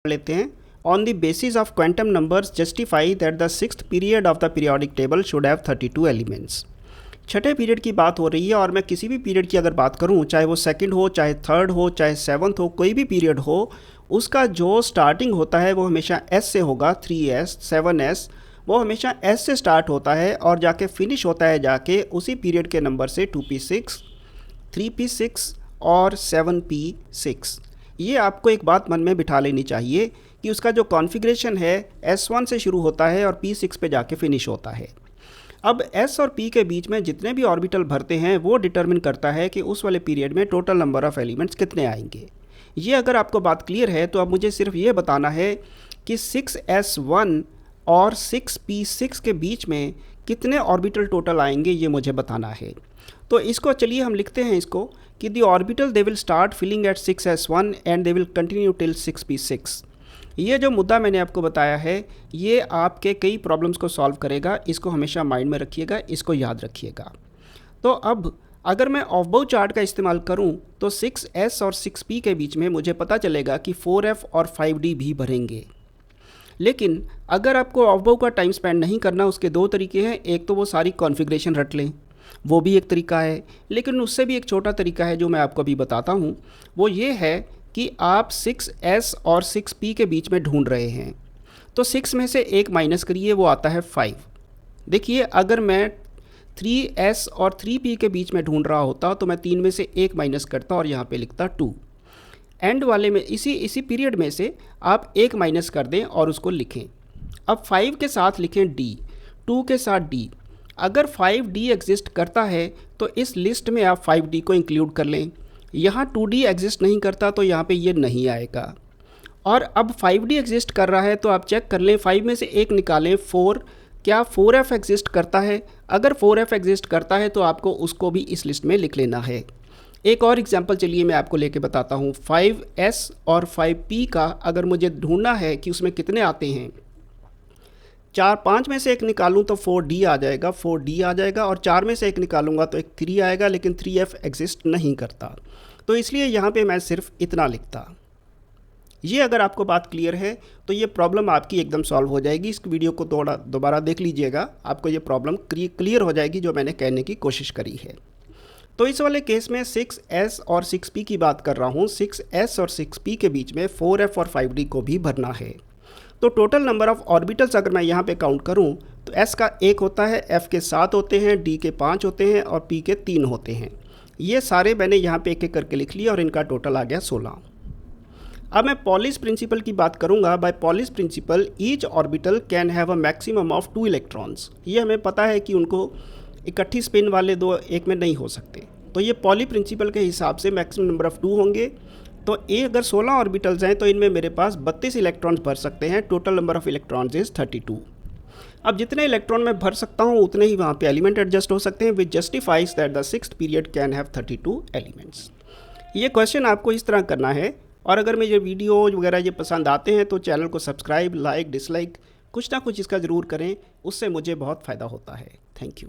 लेते हैं। On the basis of quantum numbers justify that the sixth period of the periodic table should have 32 elements. छठे period की बात हो रही है और मैं किसी भी पीरियड की अगर बात करूं, चाहे वो सेकंड हो, चाहे थर्ड हो, चाहे सेवन्थ हो, कोई भी पीरियड हो, उसका जो स्टार्टिंग होता है वो हमेशा एस से होगा। 3s 7s वो हमेशा एस से स्टार्ट होता है और जाके फिनिश होता है जाके उसी पीरियड के नंबर से 2p6, 3p6 और 7p6। ये आपको एक बात मन में बिठा लेनी चाहिए कि उसका जो कॉन्फ़िगरेशन है S1 से शुरू होता है और P6 पे जाके फिनिश होता है। अब S और P के बीच में जितने भी ऑर्बिटल भरते हैं वो डिटरमिन करता है कि उस वाले पीरियड में टोटल नंबर ऑफ़ एलिमेंट्स कितने आएंगे। ये अगर आपको बात क्लियर है तो अब मुझे सिर्फ ये बताना है कि 6s1 और 6p6 के बीच में कितने ऑर्बिटल टोटल आएंगे, ये मुझे बताना है। तो इसको चलिए हम लिखते हैं इसको कि the orbital they will start filling at 6s1 and they will continue till 6p6। ये जो मुद्दा मैंने आपको बताया है ये आपके कई प्रॉब्लम्स को सॉल्व करेगा। इसको हमेशा माइंड में रखिएगा, इसको याद रखिएगा। तो अब अगर मैं ऑफ बाउ चार्ट का इस्तेमाल करूं तो 6s और 6p के बीच में मुझे पता चलेगा कि 4f और 5d भी भरेंगे। लेकिन अगर आपको ऑफ बाउ का टाइम स्पेंड नहीं करना, उसके दो तरीके हैं। एक तो वो सारी कॉन्फ़िगरेशन रट लें, वो भी एक तरीका है, लेकिन उससे भी एक छोटा तरीका है जो मैं आपको अभी बताता हूँ। वो ये है कि आप 6s और 6p के बीच में ढूंढ रहे हैं तो 6 में से एक माइनस करिए, वो आता है 5। देखिए अगर मैं 3s और 3p के बीच में ढूंढ रहा होता तो मैं 3 में से एक माइनस करता और यहाँ पे लिखता 2। एंड वाले में इसी पीरियड में से आप एक माइनस कर दें और उसको लिखें। अब 5 के साथ लिखें d, 2 के साथ d। अगर 5d एग्जिस्ट करता है तो इस लिस्ट में आप 5d को इंक्लूड कर लें। यहाँ 2d एग्जिस्ट नहीं करता तो यहाँ पे ये नहीं आएगा। और अब 5d एग्जिस्ट कर रहा है तो आप चेक कर लें, 5 में से एक निकालें 4, क्या 4f एग्जिस्ट करता है? अगर 4f एग्जिस्ट करता है तो आपको उसको भी इस लिस्ट में लिख लेना है। एक और एग्जांपल चलिए मैं आपको लेके बताता हूँ। 5s और 5p का अगर मुझे ढूंढना है कि उसमें कितने आते हैं, 5 में से एक निकालूं तो 4d आ जाएगा, 4d आ जाएगा, और 4 में से एक निकालूंगा तो एक 3 आएगा, लेकिन 3f एग्जिस्ट नहीं करता। तो इसलिए यहाँ पे मैं सिर्फ इतना लिखता। ये अगर आपको बात क्लियर है तो ये प्रॉब्लम आपकी एकदम सॉल्व हो जाएगी। इस वीडियो को थोड़ा दोबारा देख लीजिएगा, आपको ये प्रॉब्लम क्लियर हो जाएगी जो मैंने कहने की कोशिश करी है। तो इस वाले केस में 6s और 6p की बात कर रहा हूँ। 6s और 6p के बीच में 4f और 5d को भी भरना है। तो टोटल नंबर ऑफ़ ऑर्बिटल्स अगर मैं यहाँ पे काउंट करूँ तो s का 1 होता है, f के 7 होते हैं, d के 5 होते हैं और p के 3 होते हैं। ये सारे मैंने यहाँ पे एक एक करके लिख लिया और इनका टोटल आ गया 16। अब मैं पॉलिस प्रिंसिपल की बात करूँगा। By Pauli's principle each orbital can have a maximum of 2 electrons. ये हमें पता है कि उनको इकट्ठी स्पिन वाले दो एक में नहीं हो सकते, तो ये पॉली प्रिंसिपल के हिसाब से मैक्सिमम नंबर ऑफ़ 2 होंगे। तो ए अगर 16 ऑर्बिटल्स हैं तो इनमें मेरे पास 32 इलेक्ट्रॉन्स भर सकते हैं। Total number of electrons is 32। अब जितने इलेक्ट्रॉन मैं भर सकता हूँ उतने ही वहाँ पे एलिमेंट एडजस्ट हो सकते हैं, which justifies that the sixth period can have 32 elements. ये क्वेश्चन आपको इस तरह करना है। और अगर मेरे वीडियो वगैरह ये पसंद आते हैं तो चैनल को सब्सक्राइब, लाइक, डिसलाइक कुछ ना कुछ इसका ज़रूर करें, उससे मुझे बहुत फ़ायदा होता है। Thank you.